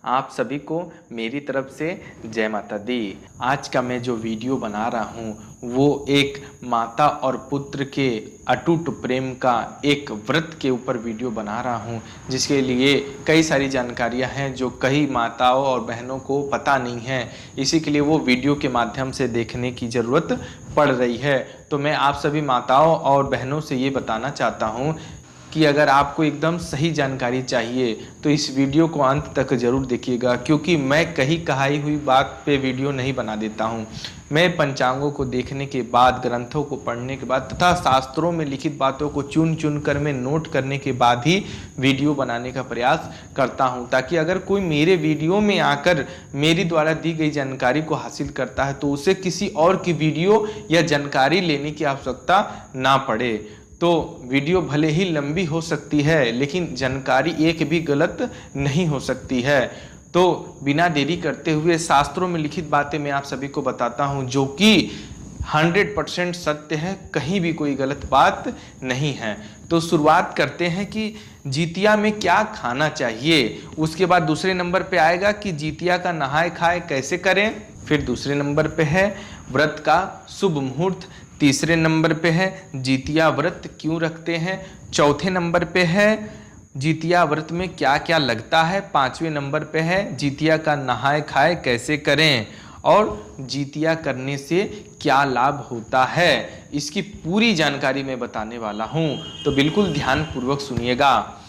आप सभी को मेरी तरफ से जय माता दी। आज का मैं जो वीडियो बना रहा हूँ वो एक माता और पुत्र के अटूट प्रेम का एक व्रत के ऊपर वीडियो बना रहा हूँ, जिसके लिए कई सारी जानकारियाँ हैं जो कई माताओं और बहनों को पता नहीं है। इसी के लिए वो वीडियो के माध्यम से देखने की ज़रूरत पड़ रही है। तो मैं आप सभी माताओं और बहनों से ये बताना चाहता हूँ कि अगर आपको एकदम सही जानकारी चाहिए तो इस वीडियो को अंत तक ज़रूर देखिएगा, क्योंकि मैं कहीं कहाई हुई बात पे वीडियो नहीं बना देता हूँ। मैं पंचांगों को देखने के बाद, ग्रंथों को पढ़ने के बाद तथा शास्त्रों में लिखित बातों को चुन चुन कर मैं नोट करने के बाद ही वीडियो बनाने का प्रयास करता हूँ, ताकि अगर कोई मेरे वीडियो में आकर मेरी द्वारा दी गई जानकारी को हासिल करता है तो उसे किसी और की वीडियो या जानकारी लेने की आवश्यकता ना पड़े। तो वीडियो भले ही लंबी हो सकती है, लेकिन जानकारी एक भी गलत नहीं हो सकती है। तो बिना देरी करते हुए शास्त्रों में लिखित बातें मैं आप सभी को बताता हूं, जो कि 100% सत्य है, कहीं भी कोई गलत बात नहीं है। तो शुरुआत करते हैं कि जितिया में क्या खाना चाहिए। उसके बाद दूसरे नंबर पे आएगा कि जितिया का नहाय खाए कैसे करें। फिर दूसरे नंबर पे है व्रत का शुभ मुहूर्त। तीसरे नंबर पे है जितिया व्रत क्यों रखते हैं। चौथे नंबर पे है जितिया व्रत में क्या क्या लगता है। पांचवें नंबर पे है जितिया का नहाय खाए कैसे करें और जितिया करने से क्या लाभ होता है। इसकी पूरी जानकारी मैं बताने वाला हूं, तो बिल्कुल ध्यान पूर्वक सुनिएगा।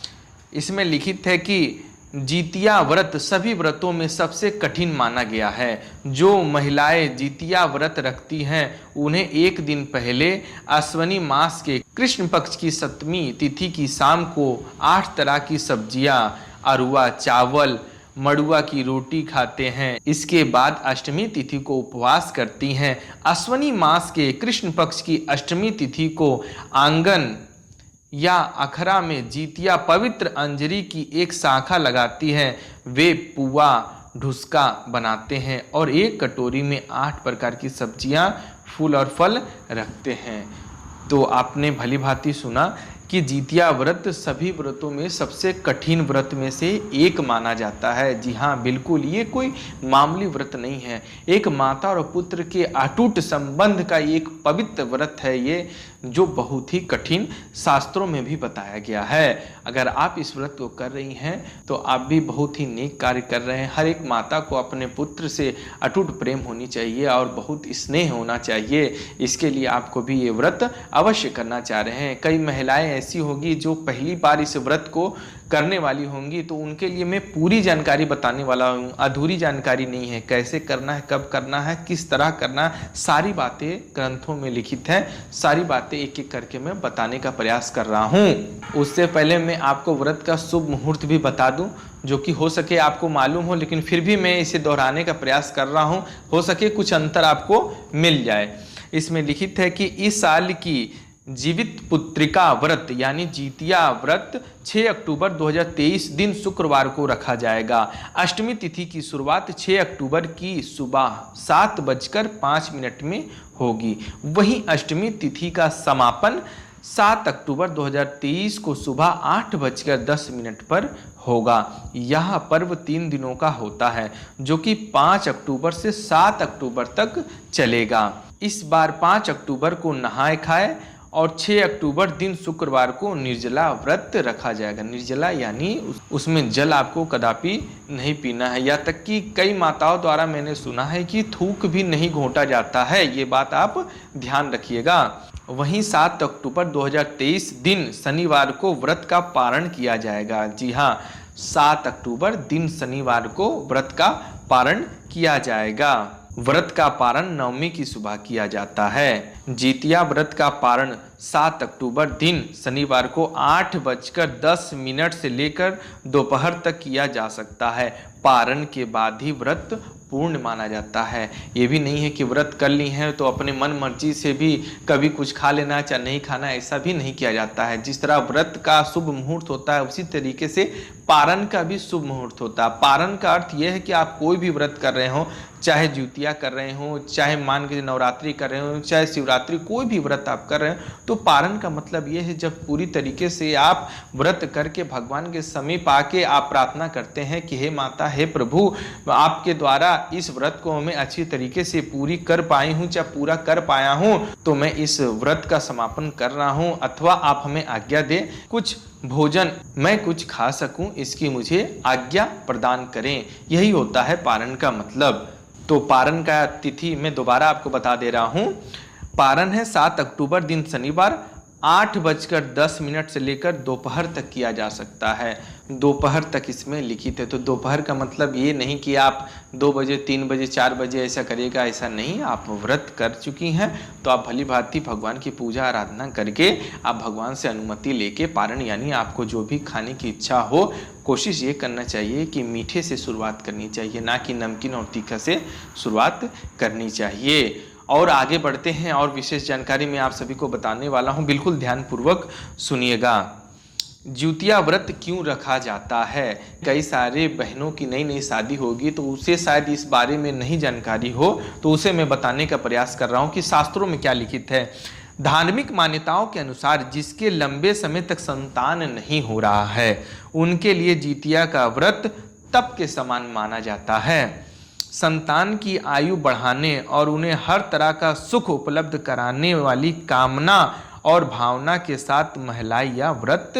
इसमें लिखित है कि जितिया व्रत सभी व्रतों में सबसे कठिन माना गया है। जो महिलाएं जितिया व्रत रखती हैं उन्हें एक दिन पहले अश्वनी मास के कृष्ण पक्ष की 7वीं तिथि की शाम को 8 तरह की सब्जियां, अरुआ चावल, मड़ुआ की रोटी खाते हैं। इसके बाद अष्टमी तिथि को उपवास करती हैं। अश्वनी मास के कृष्ण पक्ष की अष्टमी तिथि को आंगन या अखरा में जितिया पवित्र अंजरी की एक शाखा लगाती है। वे पुआ ढुसका बनाते हैं और एक कटोरी में 8 प्रकार की सब्जियां, फूल और फल रखते हैं। तो आपने भली भांति सुना कि जितिया व्रत सभी व्रतों में सबसे कठिन व्रत में से एक माना जाता है। जी हाँ, बिल्कुल, ये कोई मामूली व्रत नहीं है। एक माता और पुत्र के अटूट संबंध का एक पवित्र व्रत है ये, जो बहुत ही कठिन शास्त्रों में भी बताया गया है। अगर आप इस व्रत को कर रही हैं तो आप भी बहुत ही नेक कार्य कर रहे हैं। हर एक माता को अपने पुत्र से अटूट प्रेम होनी चाहिए और बहुत स्नेह होना चाहिए। इसके लिए आपको भी ये व्रत अवश्य करना चाह रहे हैं। कई महिलाएं ऐसी होगी जो पहली बार इस व्रत को करने वाली होंगी, तो उनके लिए मैं पूरी जानकारी बताने वाला हूँ। अधूरी जानकारी नहीं है। कैसे करना है, कब करना है, किस तरह करना है, सारी बातें ग्रंथों में लिखित है। सारी बातें एक एक करके मैं बताने का प्रयास कर रहा हूँ। उससे पहले मैं आपको व्रत का शुभ मुहूर्त भी बता दूं, जो कि हो सके आपको मालूम हो, लेकिन फिर भी मैं इसे दोहराने का प्रयास कर रहा हूँ। हो सके कुछ अंतर आपको मिल जाए। इसमें लिखित है कि इस साल की जीवित पुत्रिका व्रत यानी जितिया व्रत 6 अक्टूबर 2023 दिन शुक्रवार को रखा जाएगा। अष्टमी तिथि की शुरुआत 6 अक्टूबर की सुबह 7:05 में होगी। वहीं अष्टमी तिथि का समापन 7 अक्टूबर 2023 को सुबह 8:10 पर होगा। यह पर्व 3 दिनों का होता है, जो कि 5 अक्टूबर से 7 अक्टूबर तक चलेगा। इस बार 5 अक्टूबर को नहाय खाए और 6 अक्टूबर दिन शुक्रवार को निर्जला व्रत रखा जाएगा। निर्जला यानी उसमें जल आपको कदापि नहीं पीना है। या तक कि कई माताओं द्वारा मैंने सुना है कि थूक भी नहीं घोंटा जाता है। ये बात आप ध्यान रखिएगा। वहीं 7 अक्टूबर 2023 दिन शनिवार को व्रत का पारण किया जाएगा। जी हाँ, 7 अक्टूबर दिन शनिवार को व्रत का पारण किया जाएगा। व्रत का पारण नवमी की सुबह किया जाता है। जितिया व्रत का पारण 7 अक्टूबर दिन शनिवार को 8:10 से लेकर दोपहर तक किया जा सकता है। पारण के बाद ही व्रत पूर्ण माना जाता है। ये भी नहीं है कि व्रत कर ली है तो अपने मन मर्जी से भी कभी कुछ खा लेना चाहे नहीं खाना, ऐसा भी नहीं किया जाता है। जिस तरह व्रत का शुभ मुहूर्त होता है उसी तरीके से पारण का भी शुभ मुहूर्त होता है। पारण का अर्थ यह है कि आप कोई भी व्रत कर रहे हो, चाहे ज्योतिया कर रहे हो, चाहे मान के नवरात्रि कर रहे हो, चाहे शिवरात्रि, कोई भी व्रत आप कर रहे हो, तो पारण का मतलब ये है जब पूरी तरीके से आप व्रत करके भगवान के समीप आके आप प्रार्थना करते हैं कि हे माता, हे प्रभु, आपके द्वारा इस व्रत को मैं अच्छी तरीके से पूरी कर पाई हूँ, चाहे पूरा कर पाया हूँ, तो मैं इस व्रत का समापन कर रहा हूँ, अथवा आप हमें आज्ञा दे, कुछ भोजन मैं कुछ खा सकूं, इसकी मुझे आज्ञा प्रदान करें। यही होता है पारण का मतलब। तो पारण का तिथि मैं दोबारा आपको बता दे रहा हूं। पारण है 7 अक्टूबर दिन शनिवार 8:10 से लेकर दोपहर तक किया जा सकता है। दोपहर तक इसमें लिखित है, तो दोपहर का मतलब ये नहीं कि आप 2 बजे, 3 बजे, 4 बजे ऐसा करिएगा, ऐसा नहीं। आप व्रत कर चुकी हैं तो आप भली भांति भगवान की पूजा आराधना करके आप भगवान से अनुमति लेके पारण, यानी आपको जो भी खाने की इच्छा हो, कोशिश ये करना चाहिए कि मीठे से शुरुआत करनी चाहिए, ना कि नमकीन और तीखा से शुरुआत करनी चाहिए। और आगे बढ़ते हैं और विशेष जानकारी मैं आप सभी को बताने वाला हूं, बिल्कुल ध्यानपूर्वक सुनिएगा। ज्योतिया व्रत क्यों रखा जाता है? कई सारे बहनों की नई नई शादी होगी तो उसे शायद इस बारे में नहीं जानकारी हो, तो उसे मैं बताने का प्रयास कर रहा हूं कि शास्त्रों में क्या लिखित है। धार्मिक मान्यताओं के अनुसार जिसके लंबे समय तक संतान नहीं हो रहा है, उनके लिए ज्योतिया का व्रत तप के समान माना जाता है। संतान की आयु बढ़ाने और उन्हें हर तरह का सुख उपलब्ध कराने वाली कामना और भावना के साथ महिलाएं यह व्रत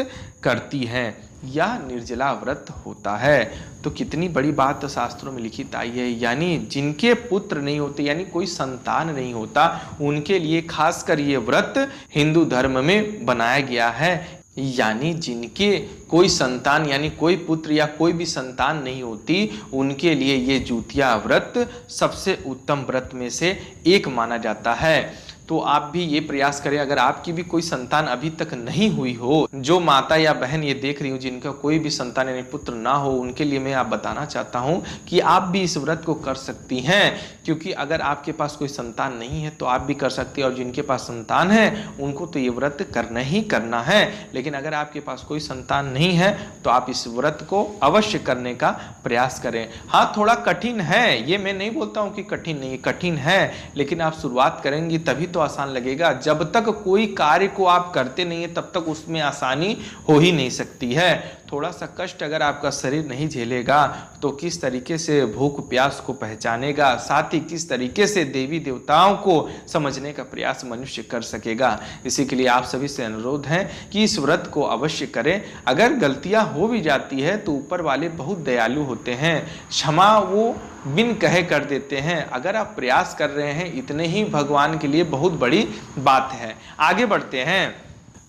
करती हैं। यह निर्जला व्रत होता है। तो कितनी बड़ी बात शास्त्रों में लिखित आई है, यानी जिनके पुत्र नहीं होते, यानी कोई संतान नहीं होता, उनके लिए खासकर ये व्रत हिंदू धर्म में बनाया गया है। यानी जिनके कोई संतान, यानी कोई पुत्र या कोई भी संतान नहीं होती, उनके लिए ये ज्योतिया व्रत सबसे उत्तम व्रत में से एक माना जाता है। तो आप भी ये प्रयास करें, अगर आपकी भी कोई संतान अभी तक नहीं हुई हो, जो माता या बहन ये देख रही हो जिनका कोई भी संतान यानी पुत्र ना हो, उनके लिए मैं आप बताना चाहता हूँ कि आप भी इस व्रत को कर सकती हैं। क्योंकि अगर आपके पास कोई संतान नहीं है तो आप भी कर सकते हैं, और जिनके पास संतान है उनको तो ये व्रत करना ही करना है। लेकिन अगर आपके पास कोई संतान नहीं है तो आप इस व्रत को अवश्य करने का प्रयास करें। हाँ, थोड़ा कठिन है, ये मैं नहीं बोलता हूँ कि कठिन नहीं, कठिन है, लेकिन आप शुरुआत करेंगी तभी तो आसान लगेगा। जब तक कोई कार्य को आप करते नहीं है तब तक उसमें आसानी हो ही नहीं सकती है। थोड़ा सा कष्ट अगर आपका शरीर नहीं झेलेगा तो किस तरीके से भूख प्यास को पहचानेगा, साथ ही किस तरीके से देवी देवताओं को समझने का प्रयास मनुष्य कर सकेगा। इसी के लिए आप सभी से अनुरोध है कि इस व्रत को अवश्य करें। अगर गलतियां हो भी जाती है तो ऊपर वाले बहुत दयालु होते हैं, क्षमा वो बिन कहे कर देते हैं। अगर आप प्रयास कर रहे हैं, इतने ही भगवान के लिए बहुत बड़ी बात है। आगे बढ़ते हैं।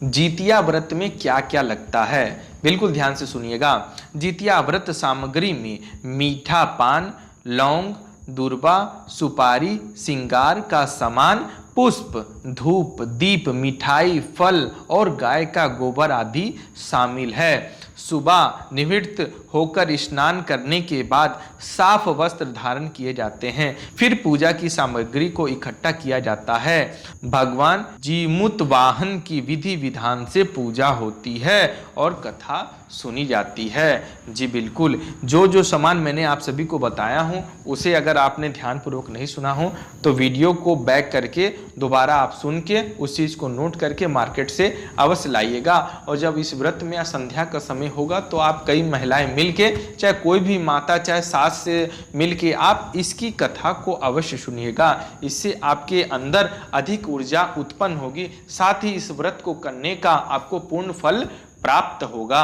ज्योतिया व्रत में क्या क्या लगता है, बिल्कुल ध्यान से सुनिएगा। ज्योतिया व्रत सामग्री में मीठा पान, लौंग, दूर्बा, सुपारी, श्रृंगार का सामान, पुष्प, धूप, दीप, मिठाई, फल और गाय का गोबर आदि शामिल है। सुबह निवृत्त होकर स्नान करने के बाद साफ वस्त्र धारण किए जाते हैं। फिर पूजा की सामग्री को इकट्ठा किया जाता है। भगवान जीमूत वाहन की विधि विधान से पूजा होती है और कथा सुनी जाती है। जी बिल्कुल, जो जो सामान मैंने आप सभी को बताया हूँ उसे अगर आपने ध्यानपूर्वक नहीं सुना हो तो वीडियो को बैक करके दोबारा आप सुन के उस चीज़ को नोट करके मार्केट से अवश्य लाइएगा। और जब इस व्रत में या संध्या का समय होगा तो आप कई महिलाएं मिलके, चाहे कोई भी माता चाहे सास से मिलके आप इसकी कथा को अवश्य सुनिएगा। इससे आपके अंदर अधिक ऊर्जा उत्पन्न होगी, साथ ही इस व्रत को करने का आपको पूर्ण फल प्राप्त होगा।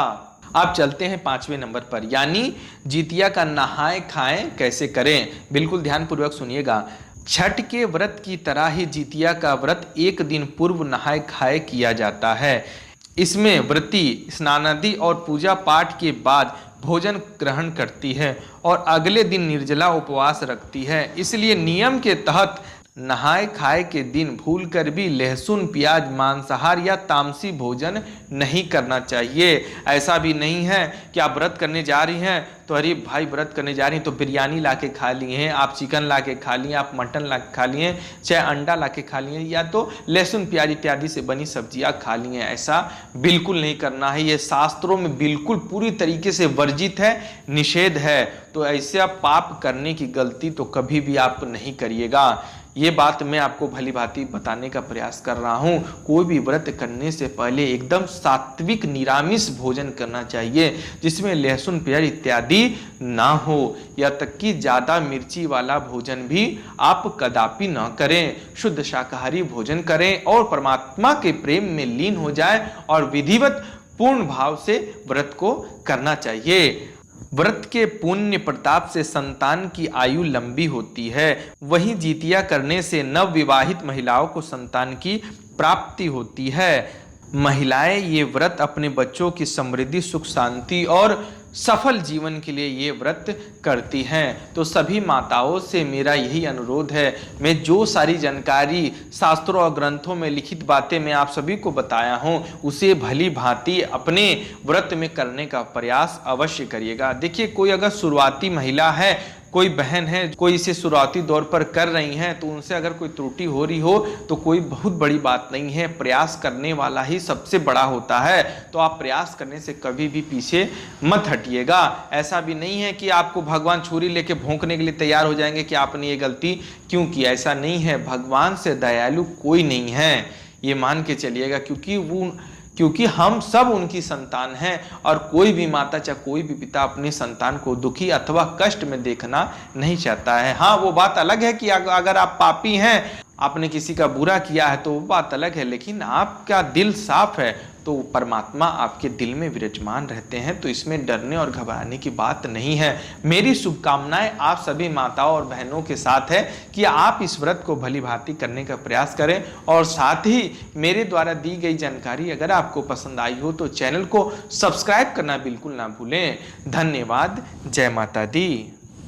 आप चलते हैं 5वें नंबर पर, यानी ज्योतिया का नहाए खाएं कैसे करें। बिल्कुल ध्यानपूर्वक सुनिएगा। छठ के व्रत की तरह ही ज्योतिया का व्रत एक दिन पूर्व नहाए खाए किया जाता है। इसमें व्रती स्नानादि और पूजा पाठ के बाद भोजन ग्रहण करती है और अगले दिन निर्जला उपवास रखती है। इसलिए नियम के तहत नहाय खाए के दिन भूल कर भी लहसुन प्याज मांसाहार या तामसी भोजन नहीं करना चाहिए। ऐसा भी नहीं है कि आप व्रत करने जा रही हैं तो अरे भाई व्रत करने जा रही हैं तो बिरयानी ला के खा लिए हैं, आप चिकन ला के खा लिए, आप मटन ला के खा लिए, चाहे अंडा ला के खा लिए, या तो लहसुन प्याज इत्यादि से बनी सब्जियां खा ली हैं। ऐसा बिल्कुल नहीं करना है, ये शास्त्रों में बिल्कुल पूरी तरीके से वर्जित है, निषेध है। तो ऐसे आप पाप करने की गलती तो कभी भी आप नहीं करिएगा। ये बात मैं आपको भली भांति बताने का प्रयास कर रहा हूँ। कोई भी व्रत करने से पहले एकदम सात्विक निरामिष भोजन करना चाहिए, जिसमें लहसुन प्याज इत्यादि ना हो, या तक कि ज़्यादा मिर्ची वाला भोजन भी आप कदापि ना करें। शुद्ध शाकाहारी भोजन करें और परमात्मा के प्रेम में लीन हो जाए और विधिवत पूर्ण भाव से व्रत को करना चाहिए। व्रत के पुण्य प्रताप से संतान की आयु लंबी होती है। वहीं जितिया करने से नवविवाहित महिलाओं को संतान की प्राप्ति होती है। महिलाएं ये व्रत अपने बच्चों की समृद्धि, सुख, शांति और सफल जीवन के लिए ये व्रत करती हैं। तो सभी माताओं से मेरा यही अनुरोध है, मैं जो सारी जानकारी शास्त्रों और ग्रंथों में लिखित बातें मैं आप सभी को बताया हूँ, उसे भली भांति अपने व्रत में करने का प्रयास अवश्य करिएगा। देखिए, कोई अगर शुरुआती महिला है, कोई बहन है, कोई इसे शुरुआती दौर पर कर रही हैं, तो उनसे अगर कोई त्रुटि हो रही हो तो कोई बहुत बड़ी बात नहीं है। प्रयास करने वाला ही सबसे बड़ा होता है। तो आप प्रयास करने से कभी भी पीछे मत हटिएगा। ऐसा भी नहीं है कि आपको भगवान छुरी लेके भोंकने के लिए तैयार हो जाएंगे कि आपने ये गलती क्यों की। ऐसा नहीं है, भगवान से दयालु कोई नहीं है, ये मान के चलिएगा। क्योंकि हम सब उनकी संतान हैं और कोई भी माता चाहे कोई भी पिता अपनी संतान को दुखी अथवा कष्ट में देखना नहीं चाहता है। हाँ, वो बात अलग है कि अगर आप पापी हैं, आपने किसी का बुरा किया है तो वो बात अलग है, लेकिन आपका दिल साफ है तो परमात्मा आपके दिल में विराजमान रहते हैं। तो इसमें डरने और घबराने की बात नहीं है। मेरी शुभकामनाएं आप सभी माताओं और बहनों के साथ है कि आप इस व्रत को भली भांति करने का प्रयास करें, और साथ ही मेरे द्वारा दी गई जानकारी अगर आपको पसंद आई हो तो चैनल को सब्सक्राइब करना बिल्कुल ना भूलें। धन्यवाद। जय माता दी।